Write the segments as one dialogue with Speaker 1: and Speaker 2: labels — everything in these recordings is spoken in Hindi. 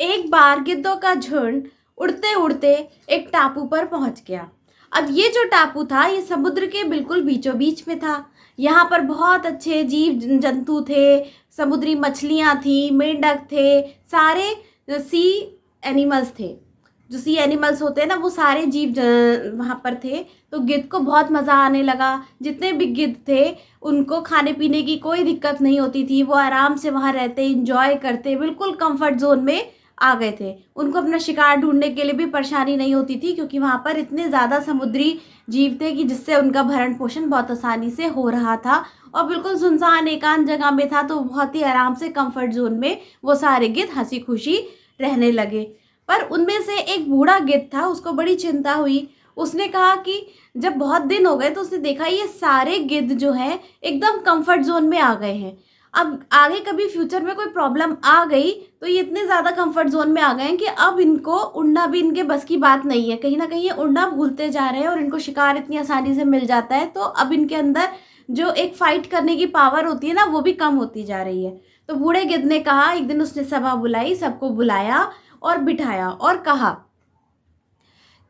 Speaker 1: एक बार गिद्धों का झुंड उड़ते उड़ते एक टापू पर पहुंच गया। अब ये जो टापू था ये समुद्र के बिल्कुल बीचों बीच में था। यहाँ पर बहुत अच्छे जीव जंतु थे, समुद्री मछलियाँ थी, मेंढक थे, सारे सी एनिमल्स थे। जो सी एनिमल्स होते हैं ना वो सारे जीव वहाँ पर थे। तो गिद्ध को बहुत मज़ा आने लगा। जितने भी गिद्ध थे उनको खाने पीने की कोई दिक्कत नहीं होती थी। वो आराम से वहाँ रहते, इंजॉय करते, बिल्कुल कंफर्ट जोन में आ गए थे। उनको अपना शिकार ढूंढने के लिए भी परेशानी नहीं होती थी क्योंकि वहाँ पर इतने ज़्यादा समुद्री जीव थे कि जिससे उनका भरण पोषण बहुत आसानी से हो रहा था। और बिल्कुल सुनसान एकांत जगह में था तो बहुत ही आराम से कंफर्ट जोन में वो सारे गिद्ध हंसी खुशी रहने लगे। पर उनमें से एक बूढ़ा गिद्ध था, उसको बड़ी चिंता हुई। उसने कहा कि जब बहुत दिन हो गए तो उसने देखा ये सारे गिद्ध जो हैं एकदम कंफर्ट जोन में आ गए हैं। अब आगे कभी फ्यूचर में कोई प्रॉब्लम आ गई तो ये इतने ज़्यादा कंफर्ट जोन में आ गए हैं कि अब इनको उड़ना भी इनके बस की बात नहीं है। कहीं ना कहीं ये उड़ना भूलते जा रहे हैं और इनको शिकार इतनी आसानी से मिल जाता है तो अब इनके अंदर जो एक फाइट करने की पावर होती है ना वो भी कम होती जा रही है। तो बूढ़े गिद्ध ने कहा, एक दिन उसने सभा बुलाई, सबको बुलाया और बिठाया और कहा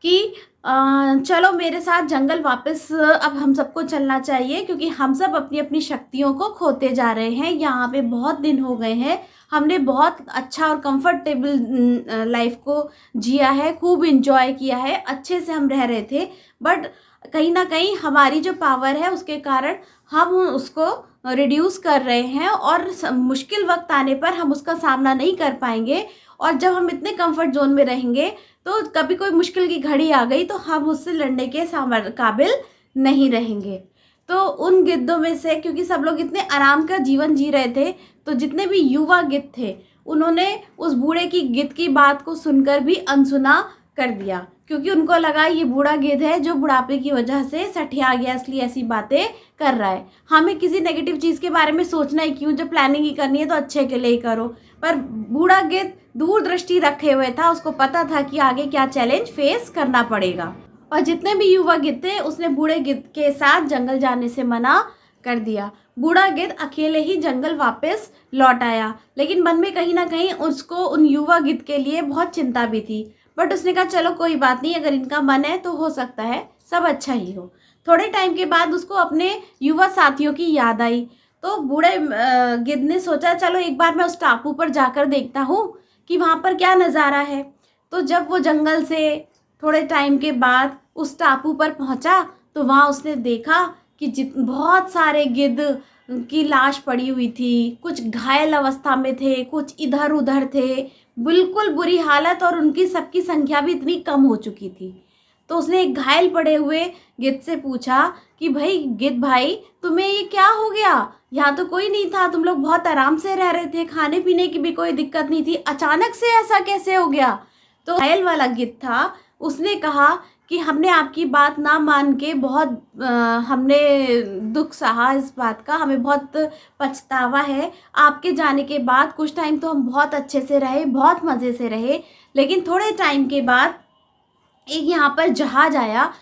Speaker 1: कि चलो मेरे साथ जंगल वापस अब हम सबको चलना चाहिए क्योंकि हम सब अपनी अपनी शक्तियों को खोते जा रहे हैं। यहाँ पे बहुत दिन हो गए हैं, हमने बहुत अच्छा और कंफर्टेबल लाइफ को जिया है, खूब इंजॉय किया है, अच्छे से हम रह रहे थे। बट कहीं ना कहीं हमारी जो पावर है उसके कारण हम उसको रिड्यूस कर रहे हैं और मुश्किल वक्त आने पर हम उसका सामना नहीं कर पाएंगे। और जब हम इतने कंफर्ट जोन में रहेंगे तो कभी कोई मुश्किल की घड़ी आ गई तो हम उससे लड़ने के काबिल नहीं रहेंगे। तो उन गिद्धों में से, क्योंकि सब लोग इतने आराम का जीवन जी रहे थे, तो जितने भी युवा गिद्ध थे उन्होंने उस बूढ़े की गिद्ध की बात को सुनकर भी अनसुना कर दिया क्योंकि उनको लगा ये बूढ़ा गिद्ध है जो बुढ़ापे की वजह से सठिया गया इसलिए ऐसी बातें कर रहा है। हमें किसी नेगेटिव चीज़ के बारे में सोचना ही क्यों, जब प्लानिंग ही करनी है तो अच्छे के लिए ही करो। पर बूढ़ा गिद्ध दूरदृष्टि रखे हुए था, उसको पता था कि आगे क्या चैलेंज फेस करना पड़ेगा। और जितने भी युवा गिद्ध थे उसने बूढ़े गिद्ध के साथ जंगल जाने से मना कर दिया। बूढ़ा गिद्ध अकेले ही जंगल वापस लौट आया, लेकिन मन में कहीं ना कहीं उसको उन युवा गिद्ध के लिए बहुत चिंता भी थी। बट उसने कहा चलो कोई बात नहीं, अगर इनका मन है तो हो सकता है सब अच्छा ही हो। थोड़े टाइम के बाद उसको अपने युवा साथियों की याद आई। तो बूढ़े गिद्ध ने सोचा चलो एक बार मैं उस टापू पर जाकर देखता हूँ कि वहाँ पर क्या नज़ारा है। तो जब वो जंगल से थोड़े टाइम के बाद उस टापू पर पहुँचा तो वहाँ उसने देखा कि बहुत सारे गिद्ध की लाश पड़ी हुई थी। कुछ घायल अवस्था में थे, कुछ इधर उधर थे, बिल्कुल बुरी हालत, और उनकी सबकी संख्या भी इतनी कम हो चुकी थी। तो उसने एक घायल पड़े हुए गिद्ध से पूछा कि भाई गिद्ध भाई, तुम्हें ये क्या हो गया? यहाँ तो कोई नहीं था, तुम लोग बहुत आराम से रह रहे थे, खाने पीने की भी कोई दिक्कत नहीं थी, अचानक से ऐसा कैसे हो गया? तो घायल वाला गिद्ध था, उसने कहा कि हमने आपकी बात ना मान के बहुत हमने दुख सहा इस बात का, हमें बहुत पछतावा है। आपके जाने के बाद कुछ टाइम तो हम बहुत अच्छे से रहे, बहुत मज़े से रहे, लेकिन थोड़े टाइम के बाद एक यहाँ पर जहाज़ आया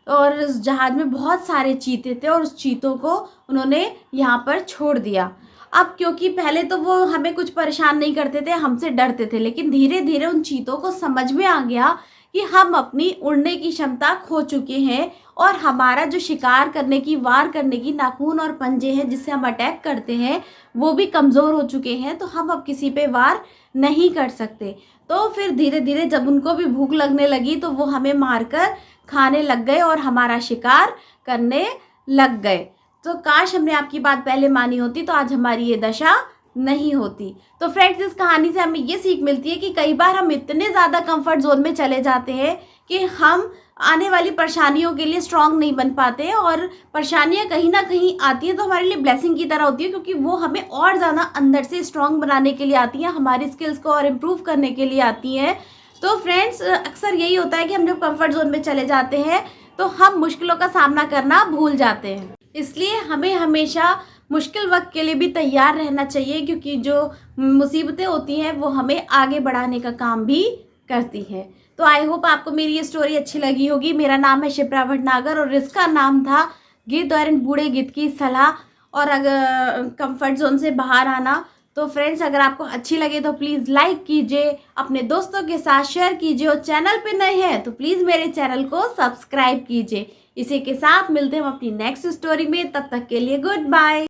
Speaker 1: और उस जहाज़ में बहुत सारे चीते थे और उस चीतों को उन्होंने यहाँ पर छोड़ दिया। अब क्योंकि पहले तो वो हमें कुछ परेशान नहीं करते थे, हमसे डरते थे, लेकिन धीरे धीरे उन चीतों को समझ में आ गया कि हम अपनी उड़ने की क्षमता खो चुके हैं और हमारा जो शिकार करने की, वार करने की नाखून और पंजे हैं जिससे हम अटैक करते हैं वो भी कमज़ोर हो चुके हैं, तो हम अब किसी पे वार नहीं कर सकते। तो फिर धीरे धीरे जब उनको भी भूख लगने लगी तो वो हमें मारकर खाने लग गए और हमारा शिकार करने लग गए। तो काश हमने आपकी बात पहले मानी होती तो आज हमारी ये दशा नहीं होती। तो फ्रेंड्स, इस कहानी से हमें ये सीख मिलती है कि कई बार हम इतने ज़्यादा कंफर्ट जोन में चले जाते हैं कि हम आने वाली परेशानियों के लिए स्ट्रांग नहीं बन पाते, और परेशानियां कहीं ना कहीं आती हैं तो हमारे लिए ब्लेसिंग की तरह होती है क्योंकि वो हमें और ज़्यादा अंदर से स्ट्रांग बनाने के लिए आती हैं, हमारी स्किल्स को और इम्प्रूव करने के लिए आती हैं। तो फ्रेंड्स, अक्सर यही होता है कि हम जब कंफर्ट जोन में चले जाते हैं तो हम मुश्किलों का सामना करना भूल जाते हैं। इसलिए हमें हमेशा मुश्किल वक्त के लिए भी तैयार रहना चाहिए क्योंकि जो मुसीबतें होती हैं वो हमें आगे बढ़ाने का काम भी करती हैं। तो आई होप आपको मेरी ये स्टोरी अच्छी लगी होगी। मेरा नाम है शिप्रा भटनागर और इसका नाम था गिद्ध और बूढ़े गिद्ध की सलाह। और अगर कंफर्ट जोन से बाहर आना, तो फ्रेंड्स, अगर आपको अच्छी लगे तो प्लीज़ लाइक कीजिए, अपने दोस्तों के साथ शेयर कीजिए और चैनल पे नए हैं तो प्लीज़ मेरे चैनल को सब्सक्राइब कीजिए। इसी के साथ मिलते हैं हम अपनी नेक्स्ट स्टोरी में, तब तक के लिए गुड बाय।